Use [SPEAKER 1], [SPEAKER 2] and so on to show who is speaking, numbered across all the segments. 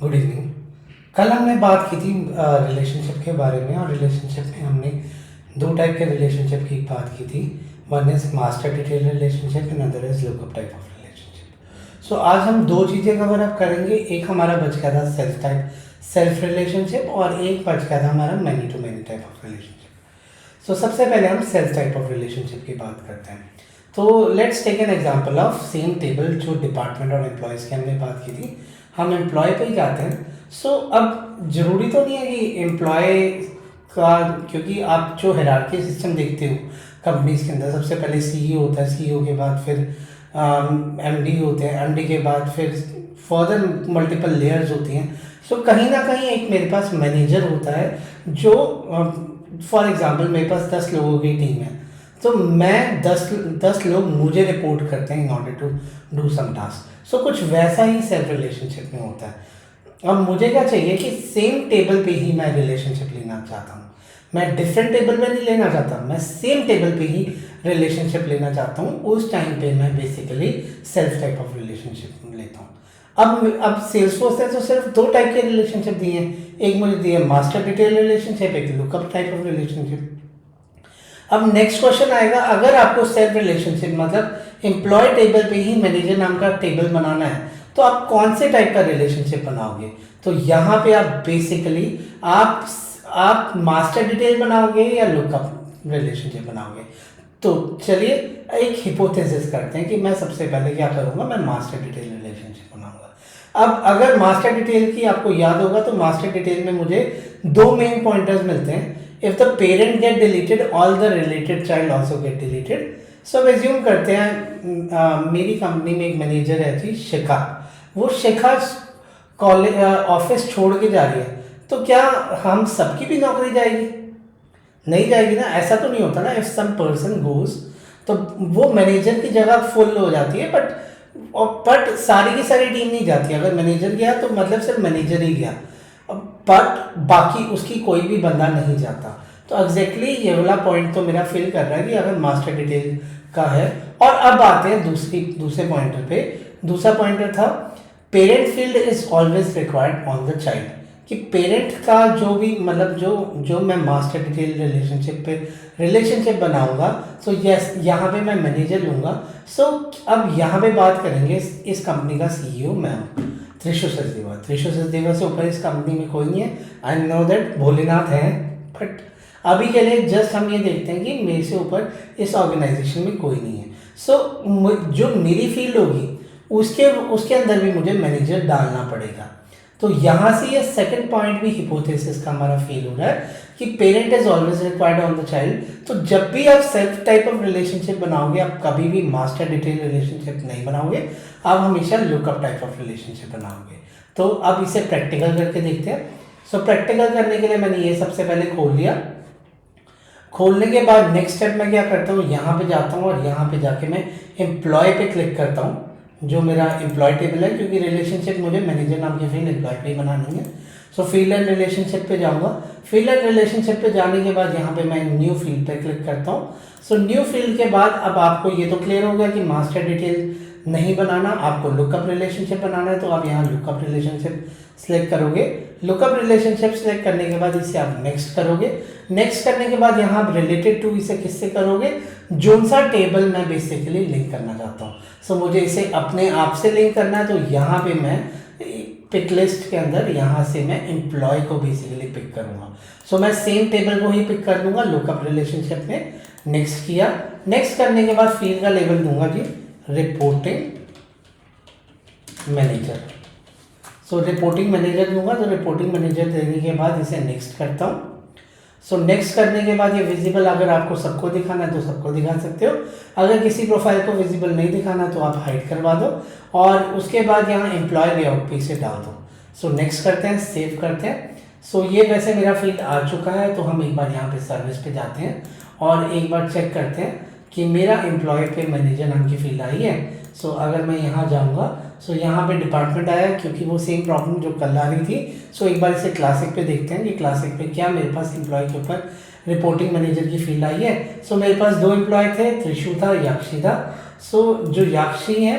[SPEAKER 1] Good evening. कल हमने बात की थी रिलेशनशिप के बारे में, और रिलेशनशिप में हमने दो टाइप के रिलेशनशिप की बात की थी। One is master detail relationship and other is lookup type of relationship. So आज हम दो चीज़ें कवर अप करेंगे। एक हमारा बच गया था सेल्फ रिलेशनशिप, और एक बच गया था हमारा many to many type of relationship. So सबसे पहले हम सेल्फ टाइप ऑफ रिलेशनशिप की बात करते हैं। तो let's take an example of same table जो डिपार्टमेंट और एम्प्लॉयज़ की हमने बात की थी। हम एम्प्लॉय पे ही जाते हैं। अब ज़रूरी तो नहीं है कि एम्प्लॉय का, क्योंकि आप जो हायरार्की सिस्टम देखते हो कंपनीज के अंदर, सबसे पहले सीईओ होता है, सीईओ के बाद फिर एमडी होते हैं, एमडी के बाद फिर फर्दर मल्टीपल लेयर्स होती हैं। कहीं ना कहीं एक मेरे पास मैनेजर होता है जो, फॉर एग्जांपल मेरे पास 10 लोगों की टीम है, तो मैं 10 लोग मुझे रिपोर्ट करते हैं in order to do some task. कुछ वैसा ही सेल्फ रिलेशनशिप में होता है। अब मुझे क्या चाहिए कि सेम टेबल पे ही मैं रिलेशनशिप लेना चाहता हूँ। मैं डिफरेंट टेबल पे नहीं लेना चाहता, मैं सेम टेबल पे ही रिलेशनशिप लेना चाहता हूँ। उस टाइम पे मैं basically self type of relationship लेता हूँ। अब सेल्सफोर्स ने तो सिर्फ दो टाइप के रिलेशनशिप दिए हैं। एक मुझे दिए मास्टर डिटेल रिलेशनशिप, एक लुकअप टाइप ऑफ रिलेशनशिप। अब नेक्स्ट क्वेश्चन आएगा, अगर आपको सेल्फ रिलेशनशिप मतलब एम्प्लॉय टेबल पे ही मैनेजर नाम का टेबल बनाना है, तो आप कौन से टाइप का रिलेशनशिप बनाओगे? तो यहाँ पे आप बेसिकली आप मास्टर डिटेल बनाओगे या लुकअप रिलेशनशिप बनाओगे? तो चलिए एक हिपोथेसिस करते हैं कि मैं सबसे पहले क्या करूँगा, मैं मास्टर डिटेल रिलेशनशिप बनाऊंगा। अब अगर मास्टर डिटेल की आपको याद होगा, तो मास्टर डिटेल में मुझे दो मेन पॉइंटर्स मिलते हैं। If the parent get deleted, all the related child also get deleted. सब एज्यूम करते हैं मेरी कंपनी में एक मैनेजर है थी शिखा। वो शिखा कॉलेज ऑफिस छोड़ के जा रही है, तो क्या हम सबकी भी नौकरी जाएगी? नहीं जाएगी ना। ऐसा तो नहीं होता ना। इफ सम पर्सन गोज, तो वो मैनेजर की जगह फुल हो जाती है, बट सारी की सारी टीम नहीं जाती। अगर मैनेजर गया तो मतलब सिर्फ मैनेजर ही गया, बट बाकी उसकी कोई भी बंदा नहीं जाता। तो एग्जैक्टली ये वाला पॉइंट तो मेरा फील कर रहा है कि अगर मास्टर डिटेल का है। और अब आते हैं दूसरे पॉइंटर पे। दूसरा पॉइंटर था parent field is always required on the child, कि पेरेंट का जो भी मतलब जो मैं मास्टर डिटेल रिलेशनशिप बनाऊंगा, यस यहाँ पे मैं मैनेजर लूँगा। अब यहाँ पे बात करेंगे, इस कंपनी का सीईओ मैं हूँ, त्रिशु सचदेवा से ऊपर इस कंपनी में कोई नहीं है। आई नो दैट भोलेनाथ है, बट अभी के लिए जस्ट हम ये देखते हैं कि मेरे से ऊपर इस ऑर्गेनाइजेशन में कोई नहीं है। जो मेरी फील्ड होगी उसके अंदर भी मुझे मैनेजर डालना पड़ेगा। तो यहाँ से ये सेकंड पॉइंट भी हिपोथेसिस का हमारा फील हो रहा है कि parent is always required on the child. तो जब भी आप सेल्फ टाइप ऑफ रिलेशनशिप बनाओगे, आप कभी भी मास्टर डिटेल रिलेशनशिप नहीं बनाओगे, आप हमेशा लुकअप टाइप ऑफ रिलेशनशिप बनाओगे। तो अब इसे प्रैक्टिकल करके देखते हैं। प्रैक्टिकल करने के लिए मैंने ये सबसे पहले खोल लिया। खोलने के बाद नेक्स्ट स्टेप मैं क्या करता हूँ, यहाँ पे जाता हूँ और यहाँ पे जाके मैं एम्प्लॉय पे क्लिक करता हूँ, जो मेरा एम्प्लॉय टेबल है, क्योंकि रिलेशनशिप मुझे मैनेजर नाम की फील्ड एम्प्लॉय पे ही बनानी है। फील्ड एंड रिलेशनशिप पे जाऊँगा। फील्ड एंड रिलेशनशिप पे जाने के बाद यहाँ पे मैं न्यू फील्ड पे क्लिक करता हूँ। न्यू फील्ड के बाद अब आपको ये तो क्लियर हो गया कि मास्टर डिटेल नहीं बनाना, आपको लुकअप रिलेशनशिप बनाना है। तो आप यहाँ लुकअप रिलेशनशिप सेलेक्ट करोगे। लुकअप रिलेशनशिप सेलेक्ट करने के बाद इसे आप नेक्स्ट करोगे। नेक्स्ट करने के बाद यहाँ आप रिलेटेड टू इसे किससे करोगे, जोन सा टेबल मैं बेसिकली लिंक करना चाहता हूँ। मुझे इसे अपने आप से लिंक करना है, तो यहाँ पे मैं पिक लिस्ट के अंदर यहाँ से मैं एम्प्लॉय को बेसिकली पिक करूँगा। मैं सेम टेबल को ही पिक कर दूंगा लुकअप रिलेशनशिप में। नेक्स्ट किया। नेक्स्ट करने के बाद फील्ड का लेबल दूंगा जी रिपोर्टिंग मैनेजर। रिपोर्टिंग मैनेजर दूंगा। तो रिपोर्टिंग मैनेजर देने के बाद इसे नेक्स्ट करता हूँ। नेक्स्ट करने के बाद ये विजिबल, अगर आपको सबको दिखाना है तो सबको दिखा सकते हो। अगर किसी प्रोफाइल को विजिबल नहीं दिखाना तो आप हाइड करवा दो, और उसके बाद यहाँ एम्प्लॉय लेआउट पे इसे डाल दो। नेक्स्ट करते हैं, सेव करते हैं। ये वैसे मेरा फील्ड आ चुका है। तो हम एक बार यहाँ पे सर्विस पे जाते हैं और एक बार चेक करते हैं कि मेरा एम्प्लॉय पे मैनेजर नाम की फील्ड आई है। अगर मैं यहाँ जाऊँगा, यहाँ पे डिपार्टमेंट आया, क्योंकि वो सेम प्रॉब्लम जो कल आ रही थी। एक बार इसे क्लासिक पे देखते हैं कि क्लासिक पे क्या मेरे पास एम्प्लॉय के ऊपर रिपोर्टिंग मैनेजर की फील्ड आई है। मेरे पास दो एम्प्लॉय थे, त्रिशु था, याक्षी था। जो याक्षी है,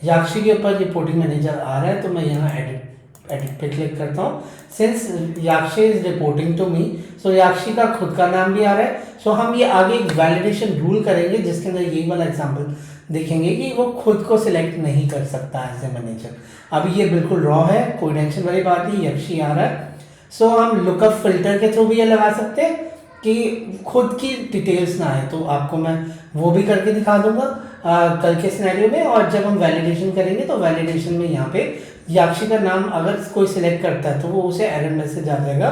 [SPEAKER 1] याक्षी के ऊपर रिपोर्टिंग मैनेजर आ रहा है, तो मैं यहाँ एडिट एडिट पे क्लिक करता हूँ। Since Yakshi is reporting to me, so Yakshi का खुद का नाम भी आ रहा है। सो हम ये आगे एक वैलिडेशन रूल करेंगे जिसके अंदर यही वाला एग्जाम्पल देखेंगे कि वो खुद को सिलेक्ट नहीं कर सकता एज ए मैनेजर। अभी ये बिल्कुल रॉ है, कोई टेंशन वाली बात नहीं, यक्षी आ रहा है। सो हम लुकअप फिल्टर के थ्रू भी ये लगा सकते हैं कि खुद की डिटेल्स ना आए, तो आपको मैं वो भी करके दिखा दूंगा कल के सिनेरियो में। और जब हम वैलिडेशन करेंगे तो वैलिडेशन में यहाँ पे याक्षी का नाम अगर कोई सिलेक्ट करता है तो वो उसे एरर मैसेज आ जाएगा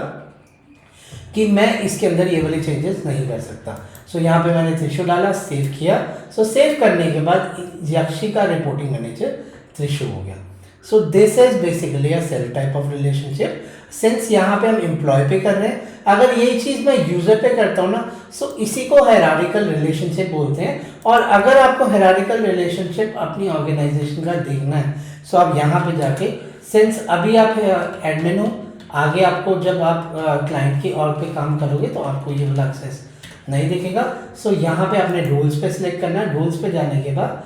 [SPEAKER 1] कि मैं इसके अंदर ये वाली चेंजेस नहीं कर सकता। सो यहाँ पे मैंने त्रिशु डाला, सेव किया। सो सेव करने के बाद याक्षी का रिपोर्टिंग मैनेजर त्रिशु हो गया। So this is basically a cell type of relationship. Since यहाँ पे हम एम्प्लॉय पे कर रहे हैं, अगर यही चीज़ मैं यूज़र पे करता हूँ ना, सो इसी को हायरार्किकल रिलेशनशिप बोलते हैं। और अगर आपको हायरार्किकल रिलेशनशिप अपनी ऑर्गेनाइजेशन का देखना है, सो आप यहाँ पे जाके, सिंस अभी आप एडमिन हो, आगे आपको जब आप क्लाइंट की ऑर्ग पे काम करोगे तो आपको ये वाला एक्सेस नहीं दिखेगा। सो यहाँ पे अपने रोल्स पे सिलेक्ट करना है। रोल्स पे जाने के बाद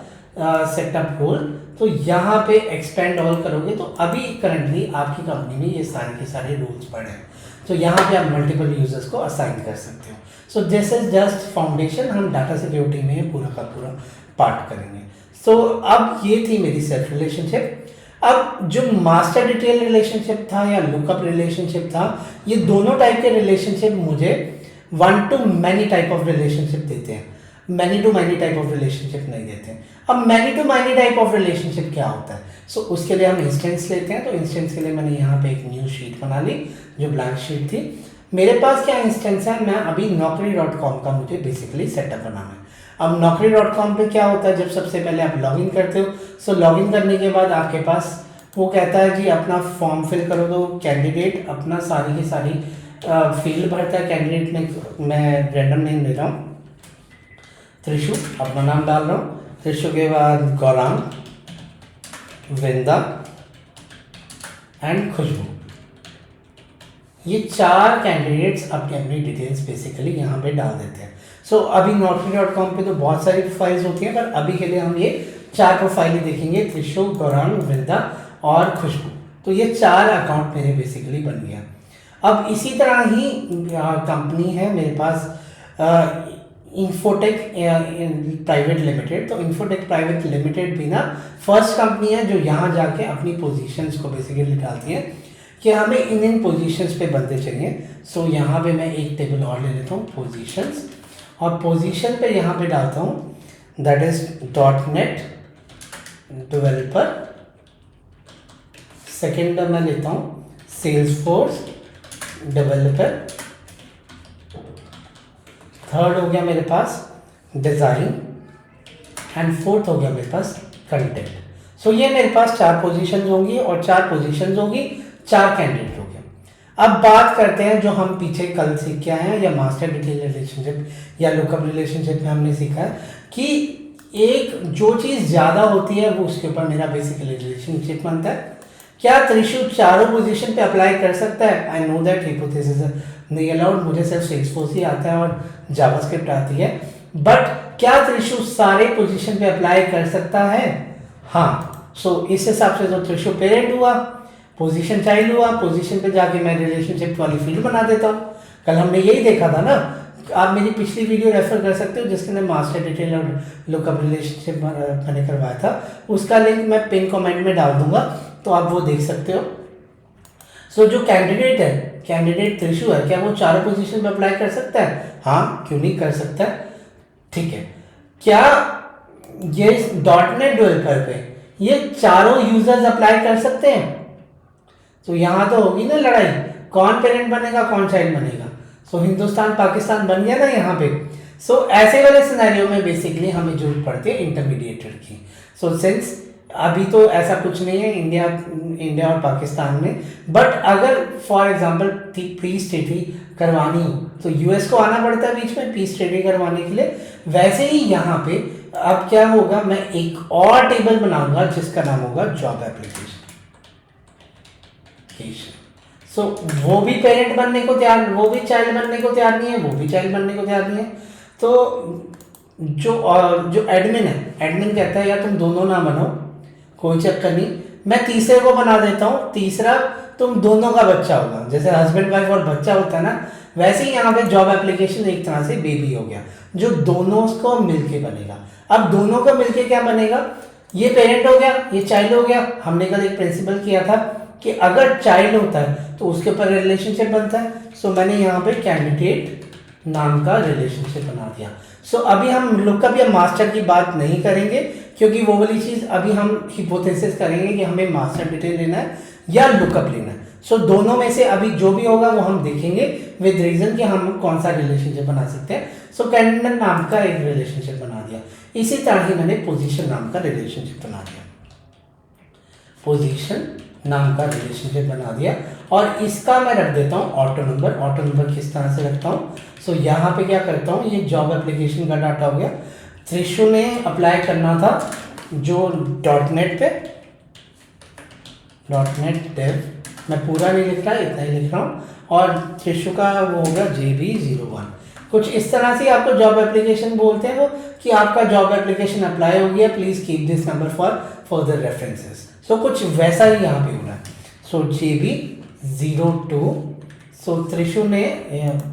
[SPEAKER 1] सेटअप रोल, तो यहाँ पे एक्सपेंड ऑल करोगे तो अभी करंटली आपकी कंपनी में ये सारे के सारे रोल्स पड़े हैं। तो यहाँ पे आप मल्टीपल यूजर्स को असाइन कर सकते हो। सो दिस इज जस्ट फाउंडेशन, हम डाटा सिक्योरिटी में पूरा का पूरा पार्ट करेंगे। सो अब ये थी मेरी सेल्फ रिलेशनशिप। अब जो मास्टर डिटेल रिलेशनशिप था या लुकअप रिलेशनशिप था, ये दोनों टाइप के रिलेशनशिप मुझे one to many type of relationship देते हैं, many to many type of relationship नहीं देते। अब many to many type of relationship क्या होता है? सो उसके लिए हम इंस्टेंस लेते हैं। तो इंस्टेंस के लिए मैंने यहाँ पे एक न्यू शीट बना ली जो ब्लैंक शीट थी। मेरे पास क्या इंस्टेंस है, मैं अभी naukri.com का मुझे बेसिकली सेटअप बनाना है। अब naukri.com पे क्या होता है, जब सबसे पहले आप लॉगिन करते हो, सो लॉगिन करने के बाद आपके पास वो कहता है जी अपना फॉर्म फिल करो। तो कैंडिडेट अपना सारी की सारी फील्ड भरता है। कैंडिडेट में मैं रैंडम नेम ले रहा हूँ, त्रिशु अपना नाम डाल रहा हूँ। त्रिशु के बाद गौरांग, वृंदा एंड खुशबू, ये चार कैंडिडेट्स अपनी अपनी डिटेल्स बेसिकली यहाँ पे डाल देते हैं। सो अभी naukri.com पे तो बहुत सारी प्रोफाइल्स होती हैं, पर अभी के लिए हम ये चार प्रोफाइल ही देखेंगे, त्रिशु, गौरांग, वृंदा और खुशबू। तो ये चार अकाउंट मेरे बेसिकली बन गया। अब इसी तरह ही कंपनी है मेरे पास इन्फोटेक प्राइवेट लिमिटेड। तो इन्फोटेक प्राइवेट लिमिटेड भी ना फर्स्ट कंपनी है जो यहाँ जाके अपनी पोजीशंस को बेसिकली डालती है कि हमें इन पोजीशंस पे बंदे चाहिए। सो यहाँ पे मैं एक टेबल और ले लेता हूँ, पोजीशंस, और पोजीशन पे यहाँ पे डालता हूँ that is .NET developer. Second मैं लेता हूँ सेल्सफोर्स डेवलपर। थर्ड हो गया मेरे पास डिज़ाइन एंड फोर्थ हो गया मेरे पास कंटेंट। सो ये मेरे पास चार पोजीशंस होंगी और चार पोजीशंस होगी, चार कैंडिडेट हो गए। अब बात करते हैं जो हम पीछे कल सीख के आए हैं या मास्टर डिटेल रिलेशनशिप या लुकअप रिलेशनशिप में हमने सीखा है कि एक जो चीज़ ज़्यादा होती है वो उसके ऊपर मेरा बेसिकली रिलेशनशिप बनता है। क्या त्रिशु चारों पोजीशन पे अप्लाई कर सकता है? आई नो दैट हिपोथेसिस नहीं अलाउड, मुझे सिर्फ सेल्सफोर्स ही आता है और जावास्क्रिप्ट आती है, बट क्या त्रिशु सारे पोजीशन पे अप्लाई कर सकता है? हाँ। सो इस हिसाब से तो त्रिशु पेरेंट हुआ, पोजीशन चाइल्ड हुआ, पोजीशन पे जाके मैं रिलेशनशिप वाली फील्ड बना देता हूँ। कल हमने यही देखा था ना, आप मेरी पिछली वीडियो रेफर कर सकते हो जिसके अंदर मास्टर डिटेल और लुकअप रिलेशनशिप मैंने करवाया था, उसका लिंक मैं पिन कमेंट में डाल दूंगा, तो आप वो देख सकते हो। सो जो कैंडिडेट है, कैंडिडेट त्रिशु है, क्या वो चारों पोजीशन पे अप्लाई कर सकता है? हाँ, क्यों नहीं कर सकता है? ठीक है। क्या ये .NET डेवलपर पे ये चारों यूजर्स अप्लाई कर सकते हैं? तो यहाँ तो होगी ना लड़ाई, कौन पेरेंट बनेगा कौन चाइल्ड बनेगा। सो हिंदुस्तान पाकिस्तान बन गया ना यहाँ पे। सो ऐसे वाले सिनेरियो में बेसिकली हमें जरूरत पड़ती है इंटरमीडिएटर की। सो सिंस अभी तो ऐसा कुछ नहीं है इंडिया और पाकिस्तान में, बट अगर फॉर एग्जांपल प्री स्टडी करवानी हो तो यूएस को आना पड़ता है बीच में प्री स्टडी करवाने के लिए। वैसे ही यहाँ पे अब क्या होगा, मैं एक और टेबल बनाऊंगा जिसका नाम होगा जॉब एप्लीकेशन। सो वो भी पेरेंट बनने को तैयार, वो भी चाइल्ड बनने को तैयार नहीं है, वो भी चाइल्ड बनने को तैयार नहीं है। तो जो एडमिन है, एडमिन कहता है यार तुम दोनों ना बनो, कोई चक्कर नहीं, मैं तीसरे को बना देता हूँ, तीसरा तुम दोनों का बच्चा होगा, जैसे हस्बैंड वाइफ और बच्चा होता है ना, वैसे ही यहाँ पे जॉब एप्लीकेशन एक तरह से बेबी हो गया, जो दोनों को मिलके बनेगा। अब दोनों को मिलके क्या बनेगा, ये पेरेंट हो गया, ये चाइल्ड हो गया। हमने कल एक प्रिंसिपल किया था कि अगर चाइल्ड होता है तो उसके ऊपर रिलेशनशिप बनता है। सो मैंने यहाँ पे कैंडिडेट नाम का रिलेशनशिप बना दिया। सो अभी हम लुकअप या मास्टर की बात नहीं करेंगे, क्योंकि वो वाली चीज़ अभी हम हिपोथेसिस करेंगे कि हमें मास्टर डिटेल लेना है या लुकअप लेना है। सो दोनों में से अभी जो भी होगा वो हम देखेंगे विद रीजन कि हम कौन सा रिलेशनशिप बना सकते हैं। सो कैंडिडेट नाम का एक रिलेशनशिप बना दिया। इसी तरह ही मैंने पोजीशन नाम का रिलेशनशिप बना दिया, पोजीशन नाम का रिलेशनशिप बना दिया। और इसका मैं रख देता हूँ ऑटो नंबर। ऑटो नंबर किस तरह से रखता हूँ, सो यहाँ पे क्या करता हूँ, ये जॉब एप्लीकेशन का डाटा हो गया। त्रिशु ने अप्लाई करना था जो डॉटनेट पे, डॉटनेट डेव, मैं पूरा नहीं लिख रहा, इतना ही लिख रहा हूँ। और त्रिशु का वो होगा JB01। कुछ इस तरह से आपको जॉब एप्लीकेशन बोलते हैं वो, कि आपका जॉब एप्लीकेशन अप्लाई हो गया, please keep this number for further references. So कुछ वैसा ही यहाँ पे हो रहा है। सो JB02। सो त्रिशु ने,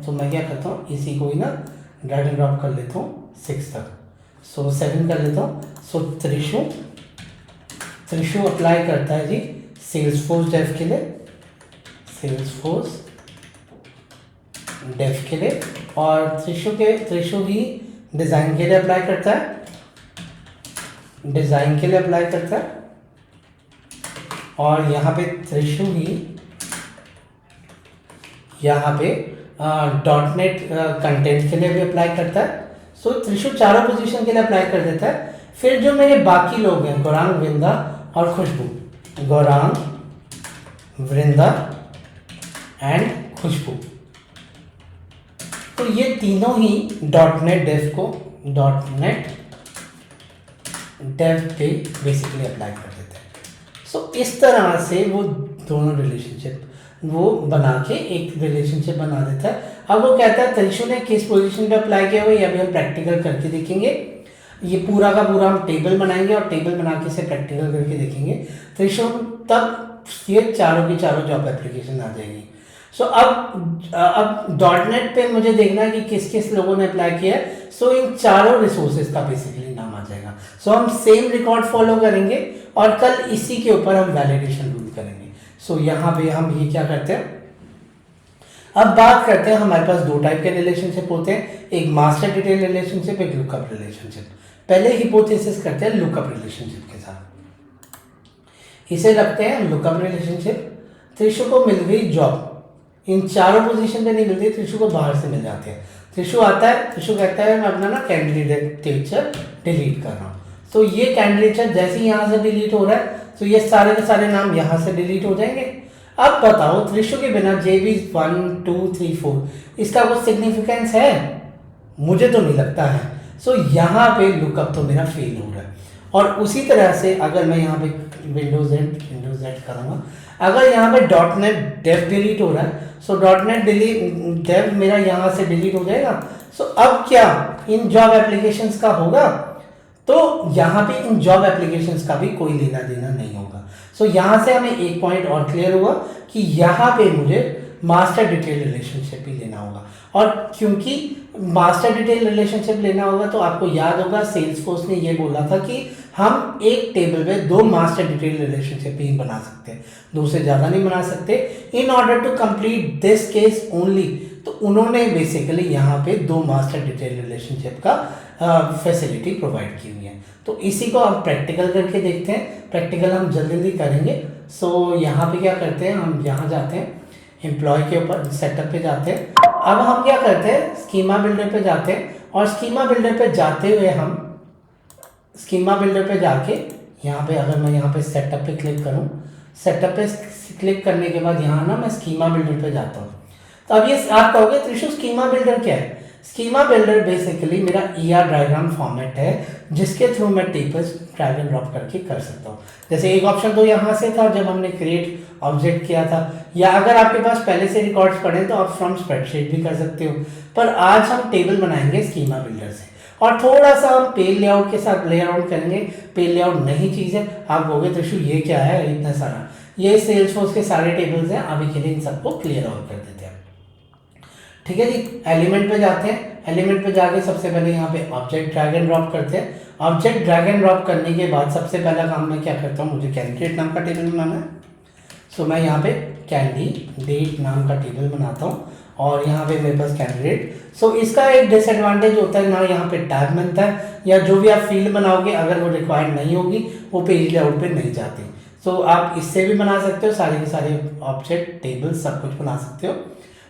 [SPEAKER 1] तो मैं क्या करता हूँ, इसी को ही ना ड्रैग एंड ड्रॉप कर लेता हूँ 6 तक। सो 7 कर लेता हूँ। सो त्रिशु अप्लाई करता है जी सेल्स फोर्स डेव के लिए, सेल्स फोर्स डेव के लिए। और त्रिशु ही डिज़ाइन के लिए अप्लाई करता है, डिज़ाइन के लिए अप्लाई करता है। और यहाँ पे त्रिशु ही यहाँ पे डॉटनेट कंटेंट के लिए भी अप्लाई करता है। सो त्रिशु चारों पोजीशन के लिए अप्लाई कर देता है। फिर जो मेरे बाकी लोग हैं, गौरांग, वृंदा और खुशबू, गौरांग, वृंदा एंड खुशबू, तो ये तीनों ही डॉटनेट डेव को, डॉटनेट डेव पे बेसिकली अप्लाई कर देते हैं। सो इस तरह से वो दोनों रिलेशनशिप वो बना के एक रिलेशनशिप बना देता है। अब वो कहता है त्रिशु ने किस पोजीशन पे अप्लाई किया हुआ है, अभी हम प्रैक्टिकल करके देखेंगे। ये पूरा का पूरा हम टेबल बनाएंगे और टेबल बना के इसे प्रैक्टिकल करके देखेंगे। त्रिशु तब ये चारों की चारों जॉब एप्लीकेशन आ जाएगी। सो अब डॉटनेट पे मुझे देखना है कि किस किस लोगों ने अप्लाई किया है। सो इन चारों रिसोर्सेज का बेसिकली नाम आ जाएगा। सो हम सेम रिकॉर्ड फॉलो करेंगे और कल इसी के ऊपर हम वैलिडेशन रूल करेंगे। सो यहाँ पे हम ये क्या करते हैं, अब बात करते हैं, हमारे पास दो टाइप के रिलेशनशिप होते हैं, एक मास्टर डिटेल रिलेशनशिप, एक लुकअप रिलेशनशिप। पहले हिपोथेसिस करते हैं लुकअप रिलेशनशिप के साथ। इसे रखते हैं लुकअप रिलेशनशिप। त्रिशु को मिल गई जॉब, इन चारों पोजीशन पे नहीं मिलती, त्रिशु को बाहर से मिल जाते हैं। त्रिशु आता है, त्रिशु कहता है मैं अपना ना कैंडिडेचर डिलीट कर रहा हूँ। तो ये कैंडिडेचर जैसे ही यहाँ से डिलीट हो रहा है, तो ये सारे के सारे नाम यहाँ से डिलीट हो जाएंगे। अब बताओ त्रिशु के बिना JB1 2 3 4 इसका कुछ सिग्निफिकेंस है? मुझे तो नहीं लगता है। सो यहाँ पे लुकअप तो मेरा फेल हो रहा है। और उसी तरह से अगर मैं यहाँ पे विंडोज Z करूँगा, अगर यहाँ पे डॉटनेट डेव डिलीट हो रहा है, सो डॉटनेट डेव मेरा यहाँ से डिलीट हो जाएगा। सो अब क्या इन जॉब एप्लीकेशंस का होगा? तो यहाँ पे इन जॉब एप्लीकेशंस का भी कोई लेना देना नहीं होगा। सो यहाँ से हमें एक पॉइंट और क्लियर हुआ कि यहाँ पे मुझे मास्टर डिटेल रिलेशनशिप ही लेना होगा। और क्योंकि मास्टर डिटेल रिलेशनशिप लेना होगा तो आपको याद होगा सेल्सफोर्स ने ये बोला था कि हम एक टेबल पे दो मास्टर डिटेल रिलेशनशिप ही बना सकते हैं, दो से ज़्यादा नहीं बना सकते। In order to complete this case only, तो उन्होंने बेसिकली यहाँ पे दो मास्टर डिटेल रिलेशनशिप का फैसिलिटी प्रोवाइड की हुई है। तो इसी को हम प्रैक्टिकल करके देखते हैं। प्रैक्टिकल हम जल्दी जल्दी करेंगे। सो यहाँ पे क्या करते हैं, हम यहाँ जाते हैं एम्प्लॉय के ऊपर, सेटअप पे जाते हैं। अब हम क्या करते हैं, स्कीमा बिल्डर पे जाते हैं और स्कीमा बिल्डर पे जाते हुए हम स्कीमा बिल्डर पे जाके यहाँ पे अगर मैं यहाँ पे सेटअप पे क्लिक करूँ, सेटअप पे क्लिक करने के बाद यहाँ ना मैं स्कीमा बिल्डर पे जाता हूँ। तो अब ये आप कहोगे त्रिशु स्कीमा बिल्डर क्या है? स्कीमा बिल्डर बेसिकली मेरा ER डायग्राम फॉर्मेट है जिसके थ्रू मैं टेबल्स ड्रैग एंड ड्रॉप करके कर सकता हूँ। जैसे एक ऑप्शन तो यहाँ से था जब हमने क्रिएट ऑब्जेक्ट किया था, या अगर आपके पास पहले से रिकॉर्ड्स पड़े तो आप फ्रॉम स्प्रेडशीट भी कर सकते हो। पर आज हम टेबल बनाएंगे स्कीमा बिल्डर से, और थोड़ा सा हम पेज लेआउट के साथ प्ले अराउंड करेंगे। पेज लेआउट नई चीज़ है, आप कहोगे त्रिशु ये क्या है इतना सारा, ये सेल्सफोर्स के सारे टेबल्स हैं, अभी के लिए इन सबको क्लियर आउट कर देते हैं। ठीक है जी, एलिमेंट पे जाते हैं। एलिमेंट पे जाके सबसे पहले यहाँ पे ऑब्जेक्ट ड्रैग एंड ड्रॉप करते हैं। ऑब्जेक्ट ड्रैग एंड ड्रॉप करने के बाद सबसे पहला काम मैं क्या करता हूँ, मुझे कैंडिडेट नाम का टेबल बनाना है। सो मैं यहाँ पे कैंडिडेट नाम का टेबल बनाता हूँ और यहाँ पे मेरे पास कैंडिडेट। सो इसका एक डिसएडवांटेज होता है ना, यहाँ पे टैग बनता है, या जो भी आप फील्ड बनाओगे अगर वो रिक्वायर्ड नहीं होगी वो पेज लेआउट पे नहीं जाती। सो आप इससे भी बना सकते हो, सारे के सारे ऑब्जेक्ट टेबल सब कुछ बना सकते हो,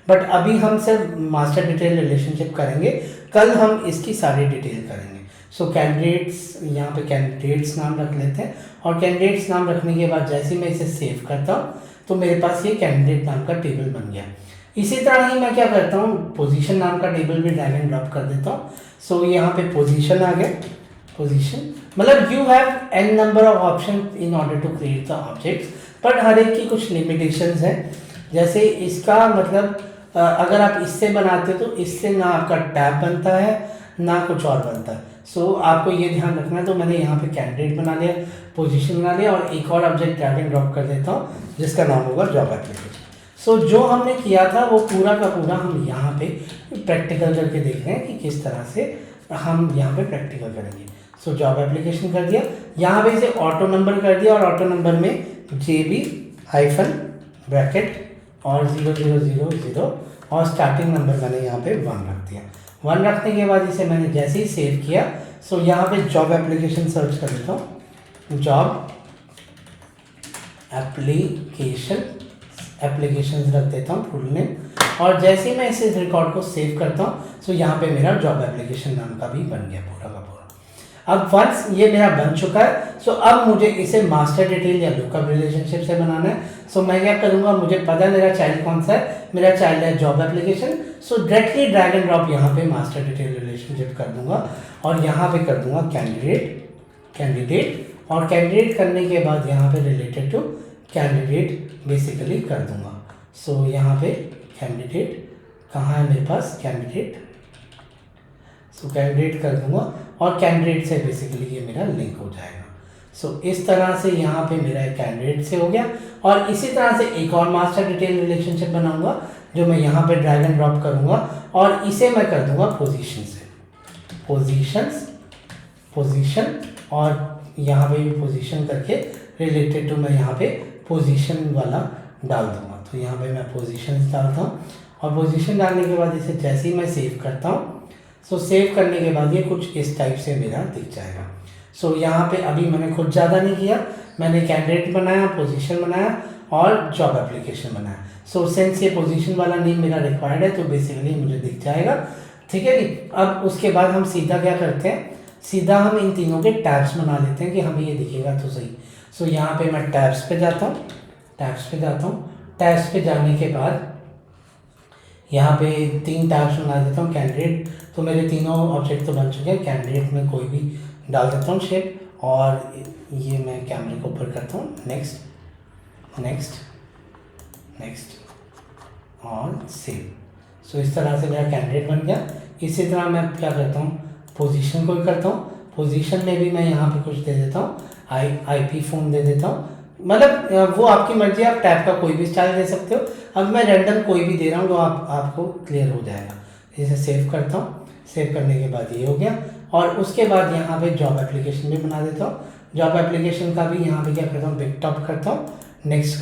[SPEAKER 1] बट अभी हम सिर्फ मास्टर डिटेल रिलेशनशिप करेंगे, कल हम इसकी सारी डिटेल करेंगे। सो कैंडिडेट्स, यहाँ पे कैंडिडेट्स नाम रख लेते हैं और कैंडिडेट्स नाम रखने के बाद जैसे ही मैं इसे सेव करता हूँ तो मेरे पास ये कैंडिडेट नाम का टेबल बन गया। इसी तरह ही मैं क्या करता हूँ, पोजीशन नाम का टेबल भी ड्रैग एंड ड्रॉप कर देता हूँ। सो यहाँ पे पोजीशन आ गया। पोजीशन मतलब you have n number of option in order to create the objects, but हर एक की कुछ लिमिटेशंस हैं। जैसे इसका मतलब अगर आप इससे बनाते हो तो इससे ना आपका टैब बनता है ना कुछ और बनता है। सो आपको ये ध्यान रखना है। तो मैंने यहाँ पे कैंडिडेट बना लिया, पोजीशन बना लिया और एक और ऑब्जेक्ट ड्रैग एंड ड्रॉप कर देता हूँ जिसका नाम होगा जॉब एप्लीकेशन। सो जो हमने किया था वो पूरा का पूरा हम यहाँ पे प्रैक्टिकल करके देख रहे हैं कि किस तरह से हम यहाँ पे प्रैक्टिकल करेंगे। सो जॉब एप्लीकेशन कर दिया, यहाँ पे इसे ऑटो नंबर कर दिया और ऑटो नंबर में JB हाइफन ब्रैकेट और 0000 और स्टार्टिंग नंबर मैंने यहाँ पे 1 रख दिया। 1 रखने के बाद इसे मैंने जैसे ही सेव किया, सो यहाँ पे जॉब एप्लीकेशन सर्च कर देता हूँ, जॉब एप्लीकेशन रख देता हूँ फुल नेम, और जैसे ही मैं इस रिकॉर्ड को सेव करता हूँ सो यहाँ पे मेरा जॉब एप्लीकेशन नाम का भी बन गया पूरा का पूरा। अब वंस ये मेरा बन चुका है, सो अब मुझे इसे मास्टर डिटेल या लुकअप रिलेशनशिप से बनाना है। सो मैं क्या करूँगा, मुझे पता है मेरा चाइल्ड कौन सा है, मेरा चाइल्ड है job application. So directly drag and drop यहाँ पे मास्टर डिटेल रिलेशनशिप कर दूंगा और यहाँ पे कर दूंगा कैंडिडेट और कैंडिडेट करने के बाद यहाँ पे रिलेटेड टू कैंडिडेट बेसिकली कर दूंगा। सो यहाँ पे कैंडिडेट कहाँ है मेरे पास, कैंडिडेट, सो कैंडिडेट कर दूंगा और कैंडिडेट से बेसिकली ये मेरा लिंक हो जाएगा। सो इस तरह से यहाँ पे मेरा एक कैंडिडेट से हो गया और इसी तरह से एक और मास्टर डिटेल रिलेशनशिप बनाऊंगा जो मैं यहाँ पे ड्रैग एंड ड्रॉप करूँगा और इसे मैं कर दूंगा पोजीशन से, पोजीशन और यहाँ पे भी पोजीशन करके रिलेटेड टू मैं यहाँ पे पोजीशन वाला डाल दूंगा। तो यहाँ पे मैं पोजीशन डालता हूँ और पोजीशन डालने के बाद इसे जैसे ही मैं सेव करता हूँ, सो सेव करने के बाद ये कुछ इस टाइप से मेरा दिख जाएगा। सो यहाँ पे अभी मैंने खुद ज़्यादा नहीं किया, मैंने कैंडिडेट बनाया, पोजीशन बनाया और जॉब एप्लीकेशन बनाया। सो सिंस ये पोजीशन वाला नेम मेरा रिक्वायर्ड है तो बेसिकली मुझे दिख जाएगा। ठीक है जी, अब उसके बाद हम सीधा क्या करते हैं, सीधा हम इन तीनों के टैब्स बना लेते हैं कि हमें ये दिखेगा तो सही। सो यहाँ पे मैं टैब्स पे जाता हूँ, टैब्स पे जाने के बाद यहाँ पे 3 टैब्स बना देता हूँ। कैंडिडेट, तो मेरे तीनों ऑब्जेक्ट तो बन चुके हैं। कैंडिडेट में कोई भी डाल देता हूँ शेप और ये मैं कैमरे को ऊपर करता हूँ, नेक्स्ट और सेव। सो इस तरह से मेरा कैंडिडेट बन गया। इसी तरह मैं क्या करता हूँ, पोजीशन को भी करता हूँ। पोजीशन में भी मैं यहाँ पे कुछ दे देता हूँ, IP फ़ोन दे देता हूँ, मतलब वो आपकी मर्जी, आप टैब का कोई भी स्टाइल दे सकते हो। अब मैं रैंडम कोई भी दे रहा हूँ तो आपको क्लियर हो जाएगा। इसे सेव करता हूँ, सेव करने के बाद ये हो गया और उसके बाद यहाँ पे जॉब एप्लीकेशन भी बना देता हूँ। जॉब एप्लीकेशन का भी यहाँ पे क्या करता हूँ, बिग टॉप करता हूँ, नेक्स्ट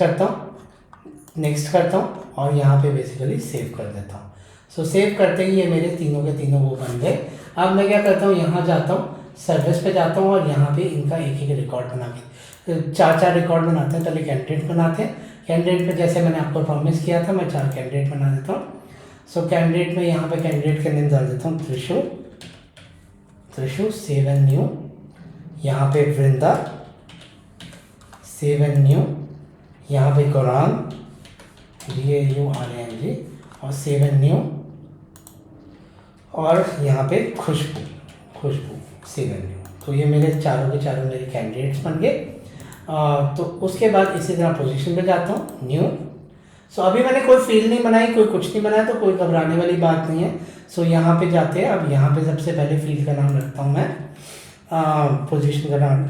[SPEAKER 1] करता हूँ और यहाँ पे बेसिकली सेव कर देता हूँ। सो सेव करते ही ये मेरे तीनों के तीनों वो बन गए। अब मैं क्या करता हूँ, यहाँ जाता हूँ, सर्विस पे जाता हूँ और यहाँ पे इनका एक रिकॉर्ड बना के 4 रिकॉर्ड बनाते हैं। पहले कैंडिडेट बनाते हैं, कैंडिडेट पे जैसे मैंने आपको प्रॉमिस किया था मैं 4 कैंडिडेट बना देता हूँ। सो कैंडिडेट में यहाँ पे कैंडिडेट का नेम डाल देता हूँ त्रिशु, सेव एंड न्यू, यहाँ पे वृंदा, सेव एंड न्यू, यहाँ पे गौरांग, GAURANG और सेव एंड न्यू, और यहाँ पे खुशबू, सेव एंड न्यू। तो ये मेरे चारों के चारों मेरे कैंडिडेट्स बन गए। तो उसके बाद इसी तरह पोजीशन पे जाता हूँ, सो अभी मैंने कोई फील्ड नहीं बनाई, कोई कुछ नहीं बनाया, तो कोई घबराने वाली बात नहीं है। सो यहाँ पे जाते हैं। अब यहाँ पे सबसे पहले फील्ड का नाम रखता हूँ मैं, पोजीशन का नाम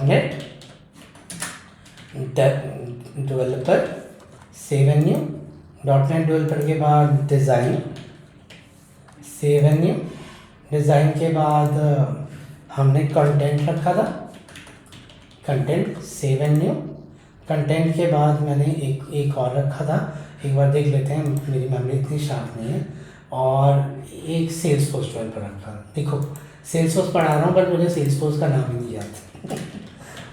[SPEAKER 1] .NET developer, save and new. .NET developer के बाद design, save and new. Design के बाद हमने कंटेंट रखा था, content, save and new. Content के बाद मैंने एक और रखा था, एक बार देख लेते हैं, मेरी मेमोरी इतनी शार्प नहीं है। और एक सेल्सफोर्स डेवलपर रखा। देखो सेल्सफोर्स पढ़ा रहा हूँ बट मुझे सेल्सफोर्स का नाम ही नहीं याद।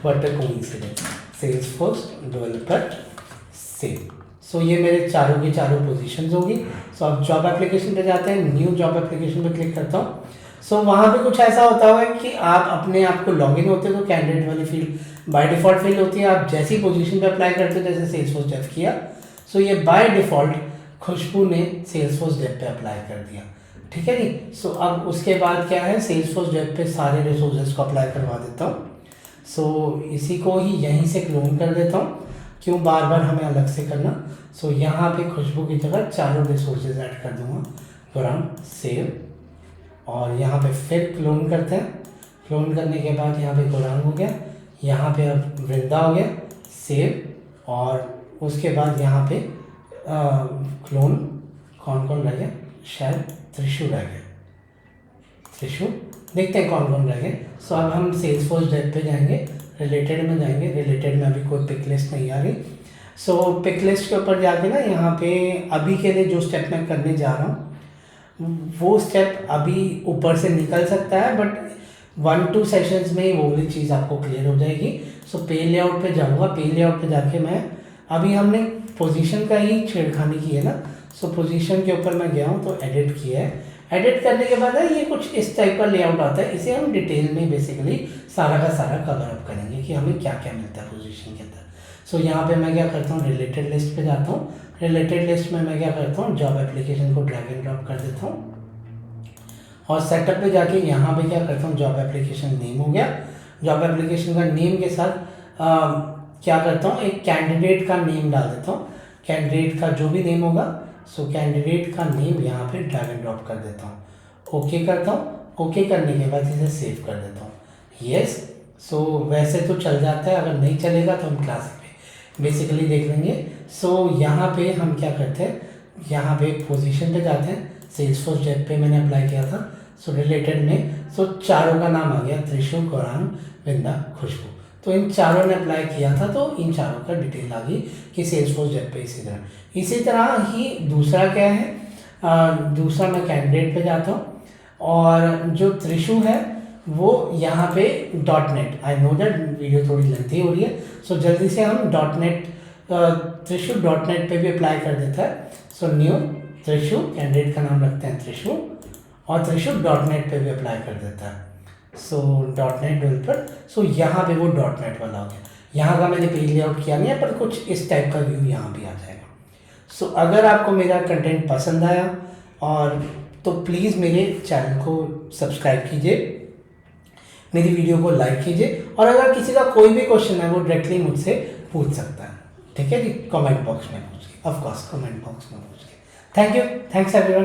[SPEAKER 1] What a coincidence. Salesforce developer, save. So ये मेरे चारों की चारों पोजीशंस होगी। सो अब जॉब एप्लीकेशन पे जाते हैं, न्यू जॉब एप्लीकेशन पे क्लिक करता हूँ। सो वहाँ पे कुछ ऐसा होता है कि आप अपने आप को लॉगिन होते हो तो कैंडिडेट वाली फील्ड बाय डिफ़ॉल्ट फील्ड होती है। आप जैसी पोजीशन पे अप्लाई करते हो, जैसे सेल्सफोर्स डेव किया, सो ये बाय डिफ़ॉल्ट खुशबू ने सेल्सफोर्स डेव पे अप्लाई कर दिया, ठीक है नी। सो अब उसके बाद क्या है, सेल्सफोर्स डेव पे सारे रिसोर्सेज को अप्लाई करवा देता हूँ। सो इसी को ही यहीं से क्लोन कर देता हूँ, क्यों बार बार हमें अलग से करना। सो यहाँ पे खुशबू की जगह चारों रिसोर्सेज ऐड कर दूँगा, गौरांग, सेव। और यहाँ पे फिर क्लोन करते हैं। क्लोन करने के बाद यहाँ पे गौरांग हो गया, यहाँ पे अब वृंदा हो गया, सेव। और उसके बाद यहाँ पे क्लोन कौन कौन रह गया, शायद त्रिशु रह गया, त्रिशु। देखते हैं कौन कौन रह गए। सो अब हम सेल्सफोर्स डेव पे जाएंगे, रिलेटेड में जाएंगे। रिलेटेड में अभी कोई पिक लिस्ट नहीं आ रही। सो पिक लिस्ट के ऊपर जाके ना, यहाँ पे अभी के लिए जो स्टेप मैं करने जा रहा हूँ वो स्टेप अभी ऊपर से निकल सकता है, बट 1-2 सेशंस में ही वो वाली चीज़ आपको क्लियर हो जाएगी। सो पे लेआउट पे जाऊँगा। पे लेआउट पे जाके मैं, अभी हमने पोजीशन का ही छेड़खानी की है ना। सो पोजीशन के ऊपर मैं गया हूँ तो एडिट किया है। एडिट करने के बाद ये कुछ इस टाइप का लेआउट आता है। इसे हम डिटेल में बेसिकली सारा का सारा कवर अप करेंगे कि हमें क्या क्या मिलता है पोजीशन के अंदर। सो यहाँ पे मैं क्या करता हूँ, रिलेटेड लिस्ट पे जाता हूँ। रिलेटेड लिस्ट में मैं क्या करता हूँ, जॉब एप्लीकेशन को ड्रैग एंड ड्रॉप कर देता हूँ। और सेटअप पे जाके यहाँ पे क्या करता हूँ, जॉब एप्लीकेशन नेम हो गया। जॉब एप्लीकेशन का नेम के साथ क्या करता हूँ, एक कैंडिडेट का नेम डाल देता हूँ। कैंडिडेट का जो भी नेम होगा, सो कैंडिडेट का नेम यहाँ पे ड्रैग एंड ड्रॉप कर देता हूँ। ओके करता हूँ। ओके करने के बाद इसे सेव कर देता हूँ। यस। सो वैसे तो चल जाता है, अगर नहीं चलेगा तो हम क्लासिक पे बेसिकली देख लेंगे। सो यहाँ पे हम क्या करते हैं, यहाँ पे पोजीशन पे जाते हैं। सेल्सफोर्स डेव पे मैंने अप्लाई किया था। सो रिलेटेड में चारों का नाम आ गया, त्रिशु, गौरांग, वृंदा, खुशबू। तो इन चारों ने अप्लाई किया था, तो इन चारों का डिटेल आ गई कि सेल्सफोर्स डेव पे इसी तरह ही दूसरा क्या है, दूसरा मैं कैंडिडेट पे जाता हूँ और जो त्रिशु है वो यहाँ पे .NET, I know that video थोड़ी लेंथी हो रही है। सो जल्दी से हम .NET, त्रिशु .NET पे भी अप्लाई कर देता है। सो न्यू त्रिशु, कैंडिडेट का नाम रखते हैं त्रिशु, और त्रिशु .NET पे भी अप्लाई कर देता है। सो .NET डेवलपर। सो यहाँ पे वो .NET वाला हो गया। यहाँ का मैंने पेज लेआउट किया नहीं है, पर कुछ इस टाइप का व्यू यहाँ भी आ जाएगा। सो अगर आपको मेरा कंटेंट पसंद आया और तो प्लीज़ मेरे चैनल को सब्सक्राइब कीजिए, मेरी वीडियो को लाइक कीजिए, और अगर किसी का कोई भी क्वेश्चन है वो डायरेक्टली मुझसे पूछ सकता है, ठीक है जी, कमेंट बॉक्स में पूछ के, ऑफ कोर्स कमेंट बॉक्स में पूछ के। Thank you, thanks everyone.